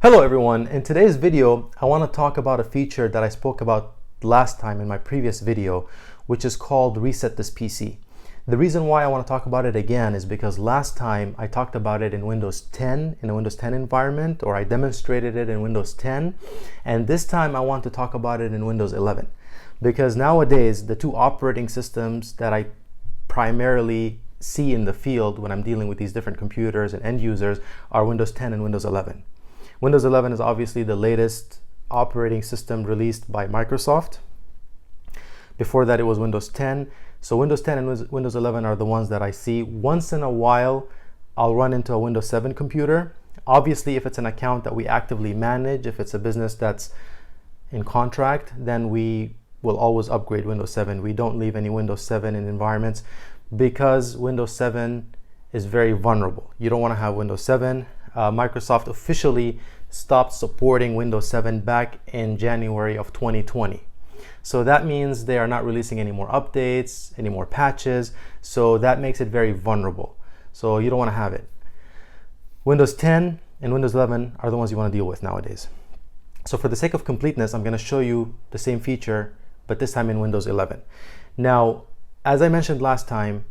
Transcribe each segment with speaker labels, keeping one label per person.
Speaker 1: Hello everyone, in today's video I want to talk about a feature that I spoke about last time in my previous video, which is called Reset This PC. The reason why I want to talk about it again is because last time I talked about it in Windows 10, in a Windows 10 environment, or I demonstrated it in Windows 10, and this time I want to talk about it in Windows 11. Because nowadays the two operating systems that I primarily see in the field when I'm dealing with these different computers and end users are Windows 10 and Windows 11. Windows 11 is obviously the latest operating system released by Microsoft. Before that it was Windows 10. So Windows 10 and Windows 11 are the ones that I see. Once in a while I'll run into a Windows 7 computer. Obviously if it's an account that we actively manage, if it's a business that's in contract, then we will always upgrade Windows 7. We don't leave any Windows 7 in environments because Windows 7 is very vulnerable. You don't want to have Windows 7. Microsoft officially stopped supporting Windows 7 back in January of 2020. So that means they are not releasing any more updates, any more patches. So that makes it very vulnerable. So you don't want to have it. Windows 10 and Windows 11 are the ones you want to deal with nowadays. So for the sake of completeness, I'm going to show you the same feature, but this time in Windows 11. Now, as I mentioned last time,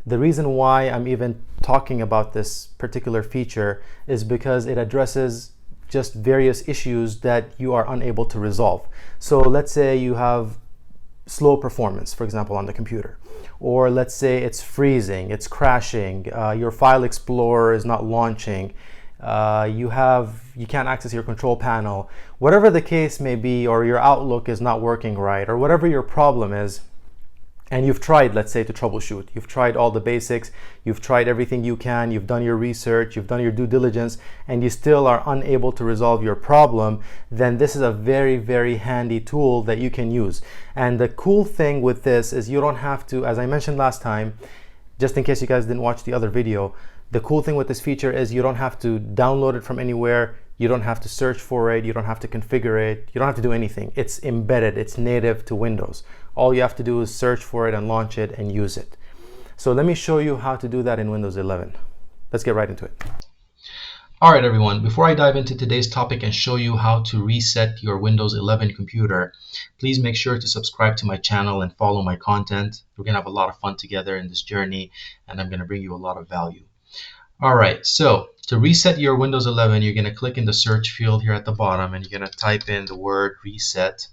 Speaker 1: the reason why I'm even talking about this particular feature is because it addresses just various issues that you are unable to resolve. So let's say you have slow performance, for example, on the computer, or let's say it's freezing, it's crashing, your file explorer is not launching, you can't access your control panel, whatever the case may be, or your Outlook is not working right, or whatever your problem is. And you've tried, let's say, to troubleshoot. You've tried all the basics, you've tried everything you can, you've done your research, you've done your due diligence, and you still are unable to resolve your problem, then this is a very, very handy tool that you can use. And the cool thing with this is you don't have to, as I mentioned last time, just in case you guys didn't watch the other video, the cool thing with this feature is you don't have to download it from anywhere, you don't have to search for it, you don't have to configure it, you don't have to do anything. It's embedded, it's native to Windows. All you have to do is search for it and launch it and use it. So let me show you how to do that in Windows 11. Let's get right into it.
Speaker 2: All right, everyone, before I dive into today's topic and show you how to reset your Windows 11 computer, please make sure to subscribe to my channel and follow my content. We're going to have a lot of fun together in this journey, and I'm going to bring you a lot of value. All right, so to reset your Windows 11, you're going to click in the search field here at the bottom, and you're going to type in the word reset.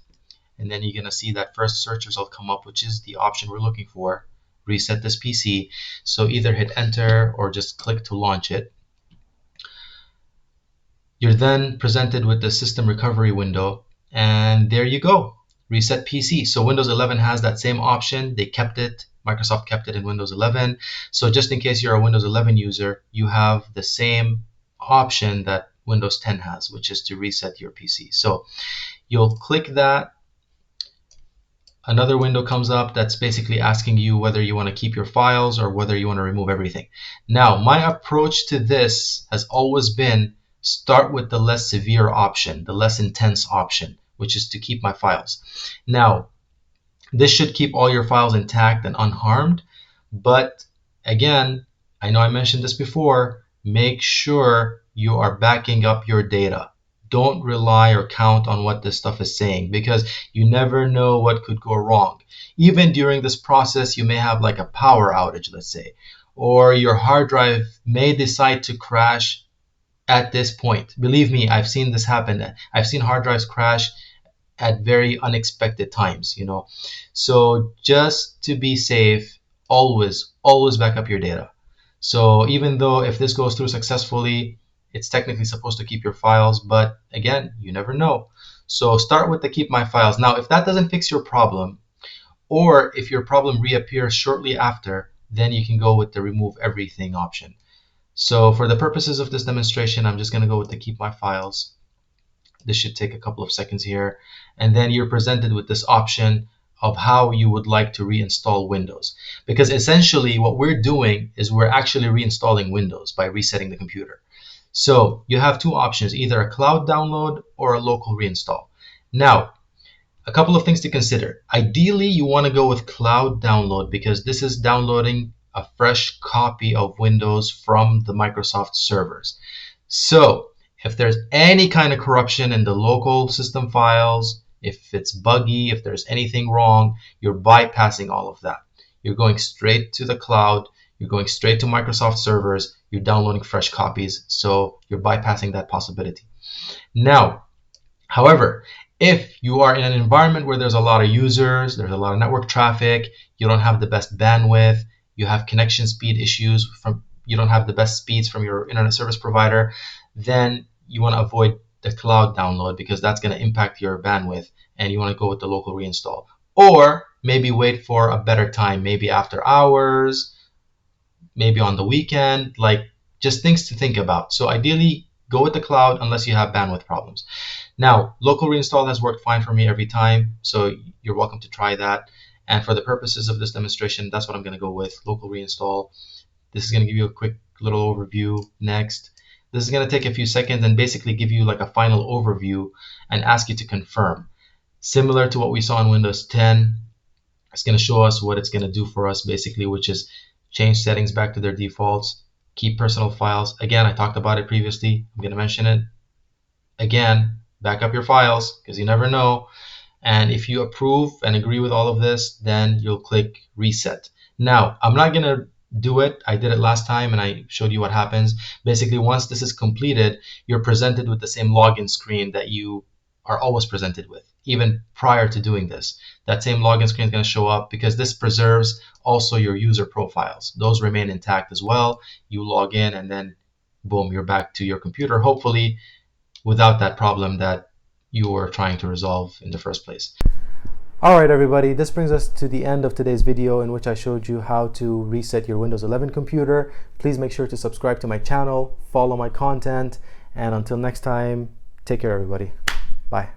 Speaker 2: And then you're going to see that first search result come up, which is the option we're looking for, reset this PC. So either hit enter or just click to launch it. You're then presented with the system recovery window, and there you go, reset PC. So Windows 11 has that same option. They kept it. Microsoft kept it in Windows 11. So just in case you're a Windows 11 user, you have the same option that Windows 10 has, which is to reset your PC. So you'll click that. Another window comes up that's basically asking you whether you want to keep your files or whether you want to remove everything. Now, my approach to this has always been start with the less severe option, the less intense option, which is to keep my files. Now, this should keep all your files intact and unharmed, but again, I know I mentioned this before, make sure you are backing up your data. Don't rely or count on what this stuff is saying, because you never know what could go wrong. Even during this process, you may have like a power outage, let's say, or your hard drive may decide to crash at this point. Believe me, I've seen this happen. I've seen hard drives crash at very unexpected times, you know. So just to be safe, always back up your data. So even though if this goes through successfully, it's technically supposed to keep your files, but again, you never know. So start with the keep my files. Now, if that doesn't fix your problem, or if your problem reappears shortly after, then you can go with the remove everything option. So for the purposes of this demonstration, I'm just going to go with the keep my files. This should take a couple of seconds here. And then you're presented with this option of how you would like to reinstall Windows. Because essentially what we're doing is we're actually reinstalling Windows by resetting the computer. So you have two options, either a cloud download or a local reinstall. Now, a couple of things to consider. Ideally, you want to go with cloud download because this is downloading a fresh copy of Windows from the Microsoft servers. So If there's any kind of corruption in the local system files, if it's buggy, if there's anything wrong, you're bypassing all of that. You're going straight to the cloud, you're going straight to Microsoft servers, you're downloading fresh copies, so you're bypassing that possibility. Now, however, if you are in an environment where there's a lot of users, there's a lot of network traffic, you don't have the best bandwidth, you have connection speed issues, you don't have the best speeds from your internet service provider, then you want to avoid the cloud download because that's going to impact your bandwidth, and you want to go with the local reinstall. Or maybe wait for a better time, maybe after hours, maybe on the weekend, like just things to think about. So ideally, go with the cloud unless you have bandwidth problems. Now, local reinstall has worked fine for me every time, so you're welcome to try that. And for the purposes of this demonstration, that's what I'm going to go with, local reinstall. This is going to give you a quick little overview. Next, this is going to take a few seconds and basically give you like a final overview and ask you to confirm. Similar to what we saw in Windows 10, it's going to show us what it's going to do for us basically, which is change settings back to their defaults, keep personal files. Again, I talked about it previously. I'm going to mention it again. Back up your files because you never know. And if you approve and agree with all of this, then you'll click reset. Now, I'm not going to do it. I did it last time and I showed you what happens. Basically, once this is completed, you're presented with the same login screen that you are always presented with, even prior to doing this. That same login screen is going to show up because this preserves also your user profiles. Those remain intact as well. You log in and then boom, you're back to your computer, hopefully without that problem that you were trying to resolve in the first place.
Speaker 1: Alright everybody, this brings us to the end of today's video in which I showed you how to reset your Windows 11 computer. Please make sure to subscribe to my channel, follow my content, and until next time, take care everybody. Bye.